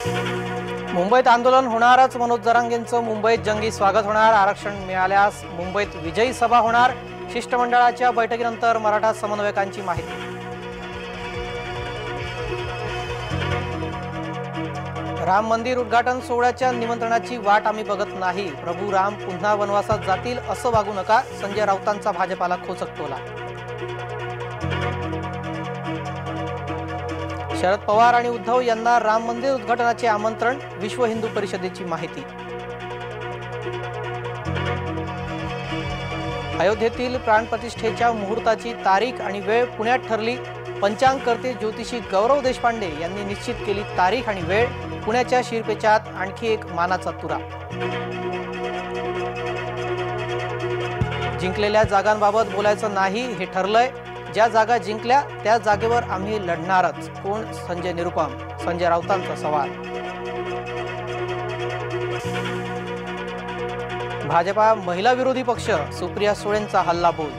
मुंबईत आंदोलन होणारच, मनोज जरांगेंचं मुंबईत जंगी स्वागत होणार। आरक्षण मिळाल्यास मुंबईत विजयी सभा होणार। शिष्टमंडळाच्या बैठकीनंतर मराठा समन्वयकांची माहिती। राम मंदिर उद्घाटन सोहळ्याच्या निमंत्रणाची वाट आम्ही बघत नाही। प्रभू राम पुन्हा वनवासात जातील असं वागू नका, संजय राऊतांचा भाजपाला खोचक टोला। शरद पवार आणि उद्धव यांना राम मंदिर उद्घाटनाचे आमंत्रण, विश्व हिंदू परिषदेची माहिती। अयोध्येतील प्राणप्रतिष्ठेच्या मुहूर्ताची तारीख आणि वेळ पुण्यात ठरली। पंचांगकर्ते ज्योतिषी गौरव देशपांडे यांनी निश्चित केली तारीख आणि वेळ। पुण्याच्या शिरपेचात आणखी एक मानाचा तुरा। जिंकलेल्या जागांबाबत बोलायचं नाही हे ठरलंय। ज्या जागा जिंकल्या त्या जागेवर आम्ही लढणारच। कोण संजय निरुपम, संजय राऊतांचा सवाल। भाजपा महिला विरोधी पक्ष, सुप्रिया सुळेंचा हल्लाबोल।